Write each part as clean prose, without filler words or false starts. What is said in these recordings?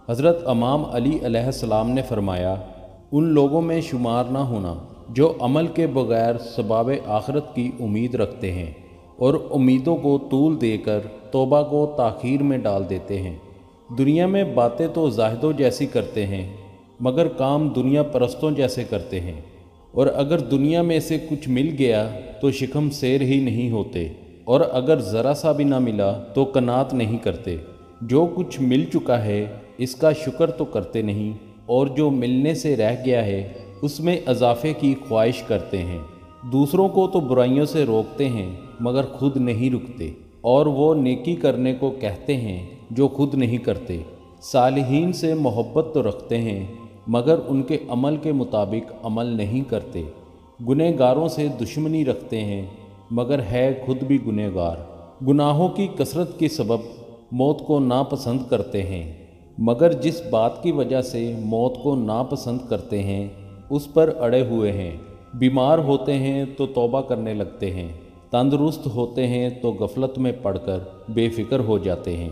حضرت امام علی علیہ السلام نے فرمایا، ان لوگوں میں شمار نہ ہونا جو عمل کے بغیر ثواب آخرت کی امید رکھتے ہیں اور امیدوں کو طول دے کر توبہ کو تاخیر میں ڈال دیتے ہیں۔ دنیا میں باتیں تو زاہدوں جیسی کرتے ہیں مگر کام دنیا پرستوں جیسے کرتے ہیں، اور اگر دنیا میں سے کچھ مل گیا تو شکم سیر ہی نہیں ہوتے، اور اگر ذرا سا بھی نہ ملا تو قناعت نہیں کرتے۔ جو کچھ مل چکا ہے اس کا شکر تو کرتے نہیں، اور جو ملنے سے رہ گیا ہے اس میں اضافے کی خواہش کرتے ہیں۔ دوسروں کو تو برائیوں سے روکتے ہیں مگر خود نہیں رکتے، اور وہ نیکی کرنے کو کہتے ہیں جو خود نہیں کرتے۔ صالحین سے محبت تو رکھتے ہیں مگر ان کے عمل کے مطابق عمل نہیں کرتے۔ گنہگاروں سے دشمنی رکھتے ہیں مگر ہے خود بھی گنہگار۔ گناہوں کی کثرت کے سبب موت کو ناپسند کرتے ہیں مگر جس بات کی وجہ سے موت کو ناپسند کرتے ہیں اس پر اڑے ہوئے ہیں۔ بیمار ہوتے ہیں تو توبہ کرنے لگتے ہیں، تندرست ہوتے ہیں تو غفلت میں پڑ کر بے فکر ہو جاتے ہیں۔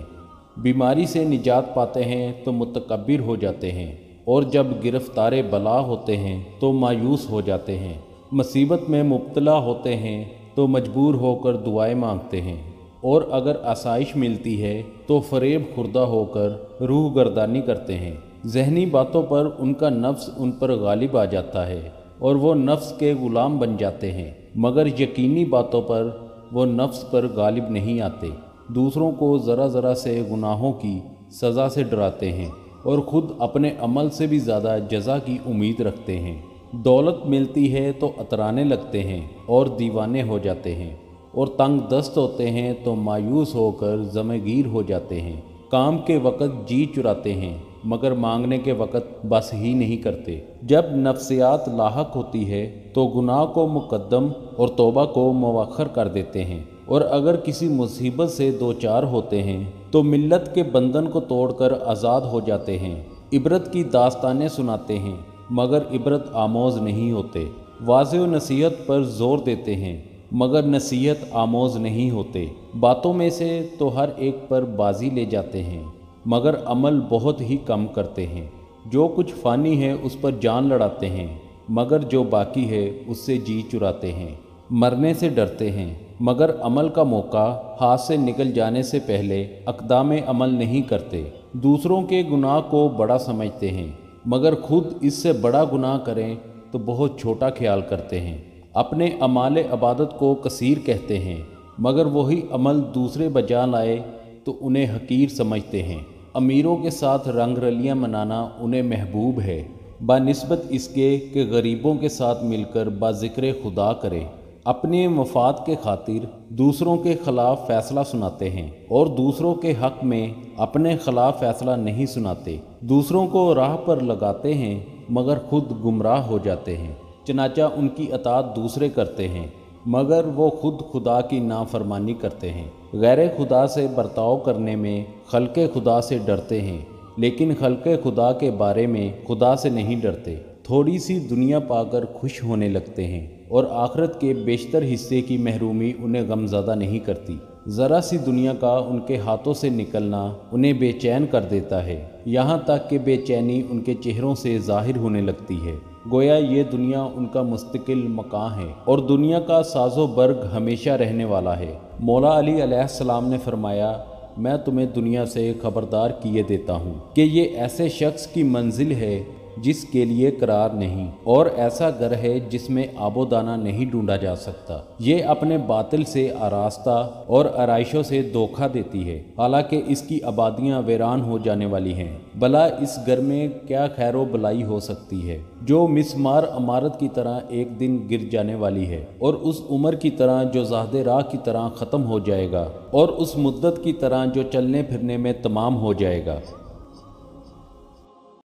بیماری سے نجات پاتے ہیں تو متکبر ہو جاتے ہیں، اور جب گرفتار بلا ہوتے ہیں تو مایوس ہو جاتے ہیں۔ مصیبت میں مبتلا ہوتے ہیں تو مجبور ہو کر دعائیں مانگتے ہیں، اور اگر آسائش ملتی ہے تو فریب خوردہ ہو کر روح گردانی کرتے ہیں۔ ذہنی باتوں پر ان کا نفس ان پر غالب آ جاتا ہے اور وہ نفس کے غلام بن جاتے ہیں، مگر یقینی باتوں پر وہ نفس پر غالب نہیں آتے۔ دوسروں کو ذرا ذرا سے گناہوں کی سزا سے ڈراتے ہیں اور خود اپنے عمل سے بھی زیادہ جزا کی امید رکھتے ہیں۔ دولت ملتی ہے تو اترانے لگتے ہیں اور دیوانے ہو جاتے ہیں، اور تنگ دست ہوتے ہیں تو مایوس ہو کر ضمیگیر ہو جاتے ہیں۔ کام کے وقت جی چراتے ہیں مگر مانگنے کے وقت بس ہی نہیں کرتے۔ جب نفسیات لاحق ہوتی ہے تو گناہ کو مقدم اور توبہ کو مؤخر کر دیتے ہیں، اور اگر کسی مصیبت سے دوچار ہوتے ہیں تو ملت کے بندھن کو توڑ کر آزاد ہو جاتے ہیں۔ عبرت کی داستانیں سناتے ہیں مگر عبرت آموز نہیں ہوتے۔ واضح و نصیحت پر زور دیتے ہیں مگر نصیحت آموز نہیں ہوتے۔ باتوں میں سے تو ہر ایک پر بازی لے جاتے ہیں مگر عمل بہت ہی کم کرتے ہیں۔ جو کچھ فانی ہے اس پر جان لڑاتے ہیں مگر جو باقی ہے اس سے جی چراتے ہیں۔ مرنے سے ڈرتے ہیں مگر عمل کا موقع ہاتھ سے نکل جانے سے پہلے اقدام عمل نہیں کرتے۔ دوسروں کے گناہ کو بڑا سمجھتے ہیں مگر خود اس سے بڑا گناہ کریں تو بہت چھوٹا خیال کرتے ہیں۔ اپنے اعمال عبادت کو کثیر کہتے ہیں مگر وہی عمل دوسرے بجا لائے تو انہیں حقیر سمجھتے ہیں۔ امیروں کے ساتھ رنگ رلیاں منانا انہیں محبوب ہے بنسبت اس کے کہ غریبوں کے ساتھ مل کر بذکر خدا کرے۔ اپنے مفاد کے خاطر دوسروں کے خلاف فیصلہ سناتے ہیں اور دوسروں کے حق میں اپنے خلاف فیصلہ نہیں سناتے۔ دوسروں کو راہ پر لگاتے ہیں مگر خود گمراہ ہو جاتے ہیں۔ چنانچہ ان کی اطاعت دوسرے کرتے ہیں مگر وہ خود خدا کی نافرمانی کرتے ہیں۔ غیر خدا سے برتاؤ کرنے میں خلق خدا سے ڈرتے ہیں لیکن خلق خدا کے بارے میں خدا سے نہیں ڈرتے۔ تھوڑی سی دنیا پا کر خوش ہونے لگتے ہیں اور آخرت کے بیشتر حصے کی محرومی انہیں غمزدہ نہیں کرتی۔ ذرا سی دنیا کا ان کے ہاتھوں سے نکلنا انہیں بے چین کر دیتا ہے، یہاں تک کہ بے چینی ان کے چہروں سے ظاہر ہونے لگتی ہے، گویا یہ دنیا ان کا مستقل مکان ہے اور دنیا کا ساز و برگ ہمیشہ رہنے والا ہے۔ مولا علی علیہ السلام نے فرمایا، میں تمہیں دنیا سے خبردار کیے دیتا ہوں کہ یہ ایسے شخص کی منزل ہے جس کے لیے قرار نہیں، اور ایسا گھر ہے جس میں آب و دانہ نہیں ڈھونڈا جا سکتا۔ یہ اپنے باطل سے آراستہ اور آرائشوں سے دھوکہ دیتی ہے، حالانکہ اس کی آبادیاں ویران ہو جانے والی ہیں۔ بھلا اس گھر میں کیا خیر و بلائی ہو سکتی ہے جو مسمار عمارت کی طرح ایک دن گر جانے والی ہے، اور اس عمر کی طرح جو زاہد راہ کی طرح ختم ہو جائے گا، اور اس مدت کی طرح جو چلنے پھرنے میں تمام ہو جائے گا۔